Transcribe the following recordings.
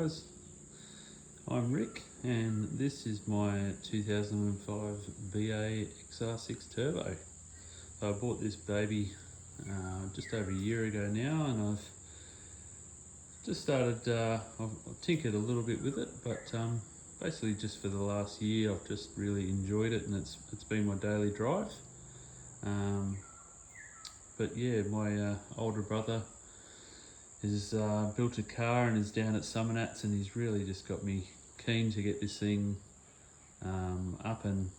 guys, I'm Rick and this is my 2005 VA XR6 Turbo. So I bought this baby just over a year ago now, and I've just started, I've tinkered a little bit with it, but basically just for the last year I've just really enjoyed it, and it's been my daily drive. But yeah, my older brother has built a car and is down at Summernats, and he's really just got me keen to get this thing up and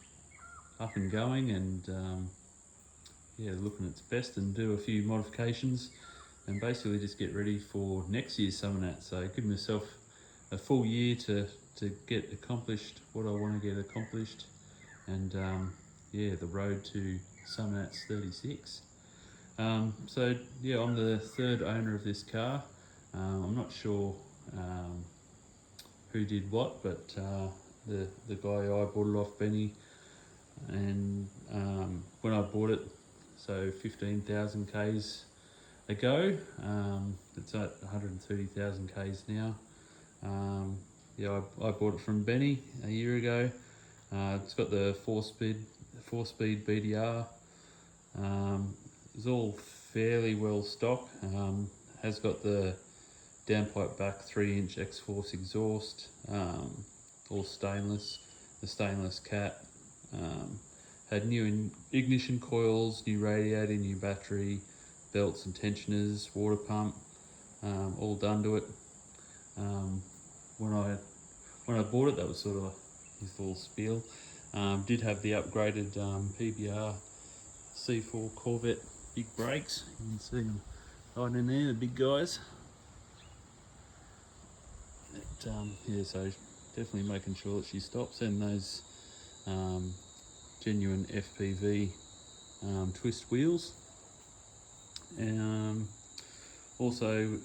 going, and yeah, looking its best, and do a few modifications and basically just get ready for next year's Summernats. So give myself a full year to get accomplished what I want to get accomplished, and yeah, the road to Summernats 36. So yeah, I'm the third owner of this car. I'm not sure who did what, but the guy I bought it off, Benny, and when I bought it, so 15,000 Ks ago, it's at 130,000 Ks now. Yeah, I bought it from Benny a year ago. It's got the four-speed BDR. It's all fairly well stock. Has got the downpipe back 3-inch xr6 exhaust, all stainless, the stainless cat. Had new ignition coils, new radiator, new battery, belts and tensioners, water pump, all done to it. When I bought it, that was sort of his little spiel. Did have the upgraded PBR C4 Corvette big brakes. You can see them right in there, the big guys. Yeah, so definitely making sure that she stops, and those genuine FPV twist wheels. Also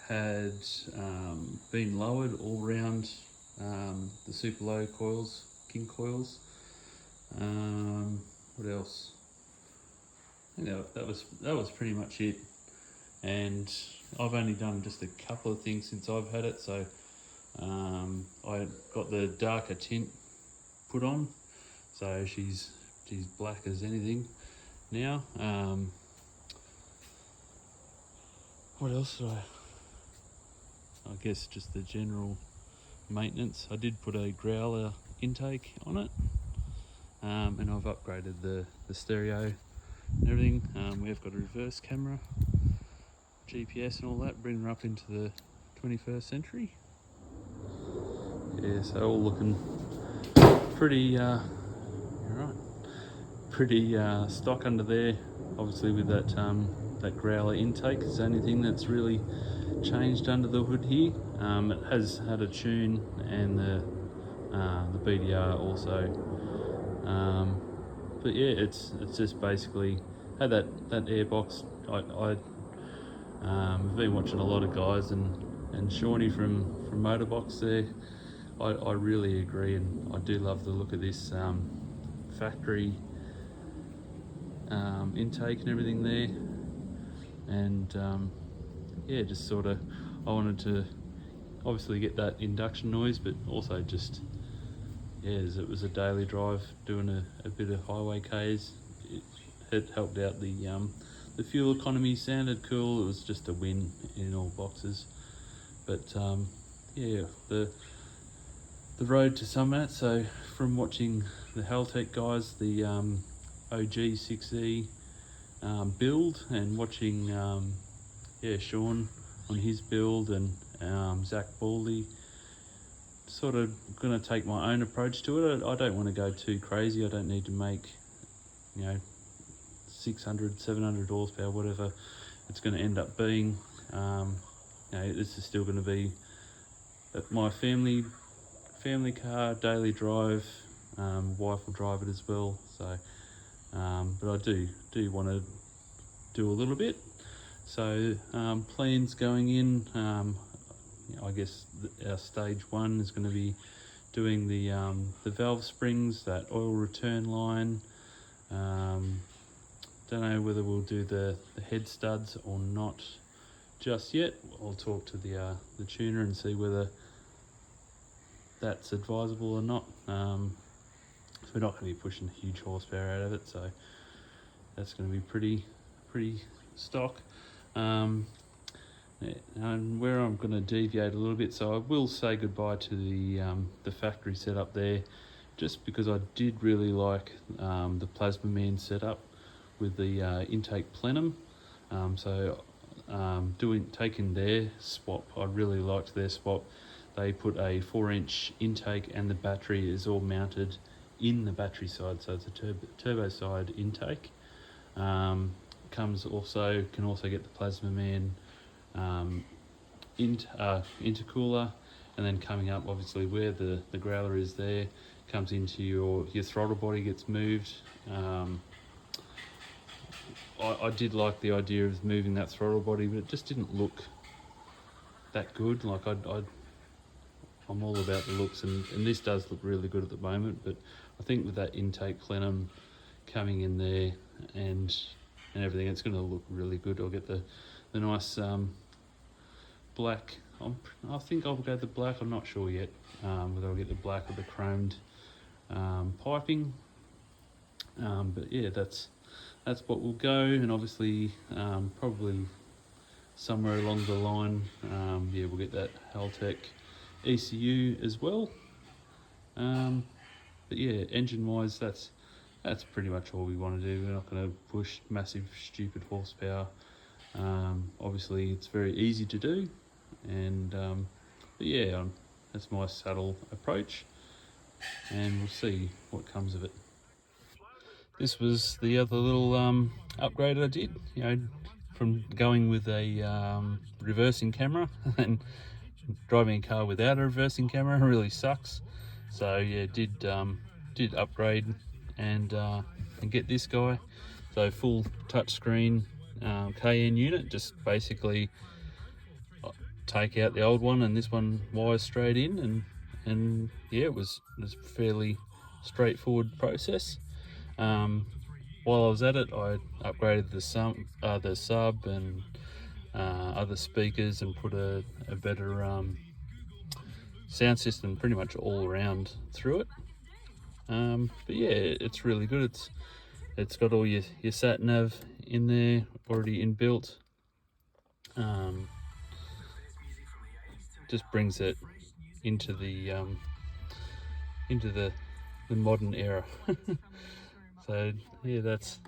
had been lowered all around the super low coils, king coils. What else? I think that was pretty much it. And I've only done just a couple of things since I've had it. So I got the darker tint put on, so she's black as anything now. What else did I guess just the general maintenance. I did put a growler intake on it, and I've upgraded the stereo and everything. We have got a reverse camera, GPS and all that, bringing her up into the 21st century. Yeah, so all looking pretty pretty stock under there. Obviously with that that growler intake is the only thing that's really changed under the hood here. It has had a tune, and the BDR also. But yeah, it's just basically had that airbox. I've been watching a lot of guys, and Shawnee from Motorbox there. I really agree, and I do love the look of this factory intake and everything there. And yeah, just sort of, I wanted to obviously get that induction noise, but also just, yeah, as it was a daily drive, doing a bit of highway Ks, it helped out. The fuel economy sounded cool. It was just a win in all boxes. But yeah, the road to Summernats. So from watching the Haltech guys, the OG 6E build, and watching yeah, Sean on his build, and Zach Baldy, sort of going to take my own approach to it. I don't want to go too crazy. I don't need to make, 600, 700 horsepower, whatever it's going to end up being. This is still going to be my family car, daily drive. Wife will drive it as well. So, but I do want to do a little bit. So plans going in. I guess our stage one is going to be doing the valve springs, that oil return line. Don't know whether we'll do the head studs or not just yet. I'll talk to the tuner and see whether that's advisable or not. So we're not going to be pushing huge horsepower out of it, so that's going to be pretty stock. And where I'm going to deviate a little bit, so I will say goodbye to the factory setup there, just because I did really like the Plasma Man setup with the intake plenum. Taking their swap, I really liked their swap. They put a 4-inch intake, and the battery is all mounted in the battery side, so it's a turbo side intake. Can also get the Plasma Man intercooler, and then coming up, obviously where the growler is there, comes into your throttle body, gets moved. I did like the idea of moving that throttle body, but it just didn't look that good. Like I'm all about the looks, and this does look really good at the moment, but I think with that intake plenum coming in there and everything, it's going to look really good. I'll get the nice black. I think I'll go the black. I'm not sure yet whether I'll get the black or the chromed piping. But yeah, that's what will go, and obviously probably somewhere along the line, we'll get that Haltech ECU as well. But yeah, engine wise, that's pretty much all we want to do. We're not going to push massive stupid horsepower. Obviously it's very easy to do, and but yeah, that's my saddle approach, and we'll see what comes of it. This was the other little upgrade I did, from going with a reversing camera and driving a car without a reversing camera really sucks. So yeah, did upgrade and get this guy. So full touchscreen KN unit, just basically take out the old one and this one wires straight in, and yeah, it was a fairly straightforward process. While I was at it, I upgraded the sub and other speakers, and put a better sound system pretty much all around through it. But yeah, it's really good. It's got all your sat nav in there already inbuilt. Just brings it into the modern era. So yeah, that's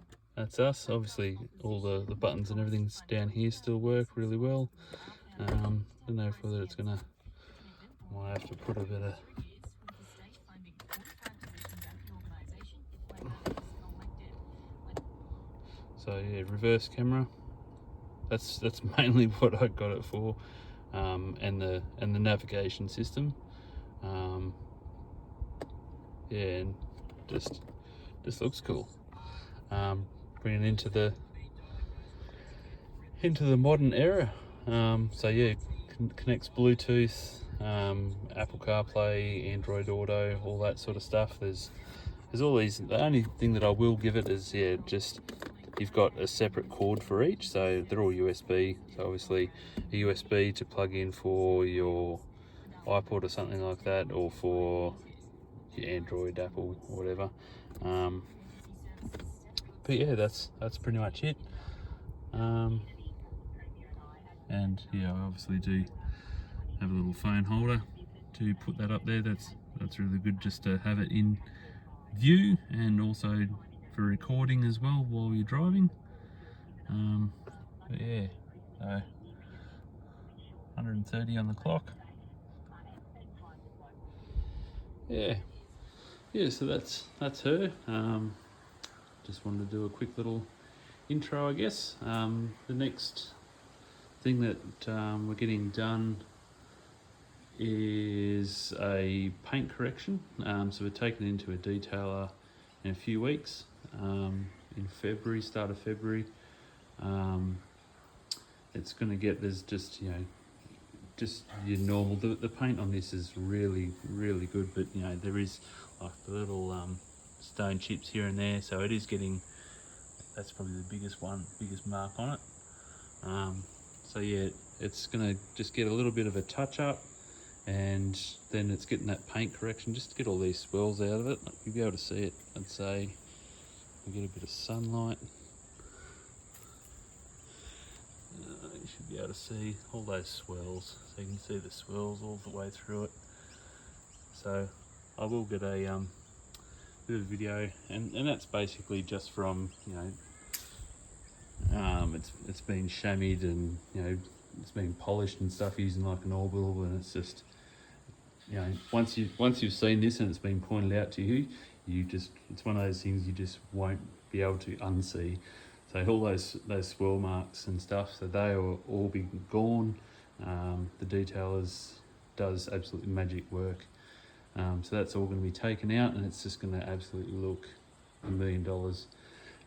us. Obviously all the buttons and everything's down here still work really well. Don't know whether it's gonna, might have to put a bit of so yeah, reverse camera, that's mainly what I got it for, and the navigation system. Yeah, and just looks cool. Bringing into the modern era. So yeah, connects Bluetooth, Apple CarPlay, Android Auto, all that sort of stuff. There's all these. The only thing that I will give it is, yeah, just you've got a separate cord for each, so they're all USB. So obviously a USB to plug in for your iPod or something like that, or for your Android, Apple, whatever. But yeah, that's pretty much it. And yeah, I obviously do have a little phone holder to put that up there. That's really good, just to have it in view, and also for recording as well while you're driving. But yeah, 130 on the clock. Yeah, so that's her. Just wanted to do a quick little intro, I guess. The next thing that we're getting done is a paint correction. So we're taking it into a detailer in a few weeks, in February, start of February. It's going to get, there's just your normal, the paint on this is really good, but there is like the little stone chips here and there, so it is getting, that's probably the biggest mark on it. So yeah, it's going to just get a little bit of a touch up, and then it's getting that paint correction just to get all these swirls out of it. You'll be able to see it, I'd say. We get a bit of sunlight. You should be able to see all those swirls, so you can see the swirls all the way through it. So I will get a bit of video, and that's basically just from, you know, it's been chamoised, and you know, it's been polished and stuff using like an orbital, and it's just, you know, once you've seen this and it's been pointed out to you, it's one of those things you just won't be able to unsee. So all those swirl marks and stuff, so they will all be gone. The detailer does absolutely magic work. So that's all going to be taken out, and it's just going to absolutely look $1 million.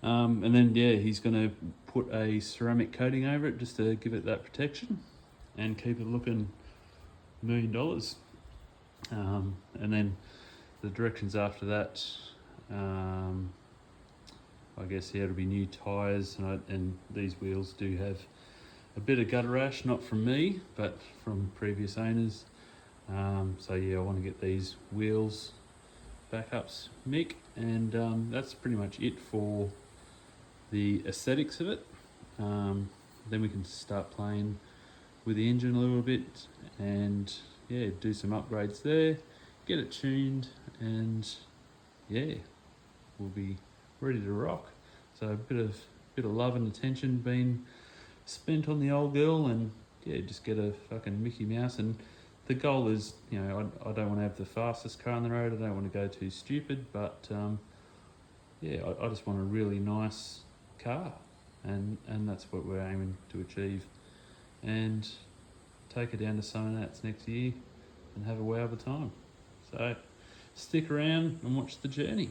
And then yeah, he's going to put a ceramic coating over it just to give it that protection and keep it looking $1 million. And then the directions after that, I guess, yeah, it'll be new tyres, and these wheels do have a bit of gutter rash, not from me, but from previous owners. So yeah, I want to get these wheels backups, Mick, and that's pretty much it for the aesthetics of it. Then we can start playing with the engine a little bit, and yeah, do some upgrades there, get it tuned, and yeah, we'll be ready to rock. So a bit of love and attention being spent on the old girl, and yeah, just get a fucking Mickey Mouse. And the goal is, you know, I don't want to have the fastest car on the road, I don't want to go too stupid, but yeah, I just want a really nice car, and that's what we're aiming to achieve, and take her down to Summer next year and have a wow of a time. So stick around and watch the journey.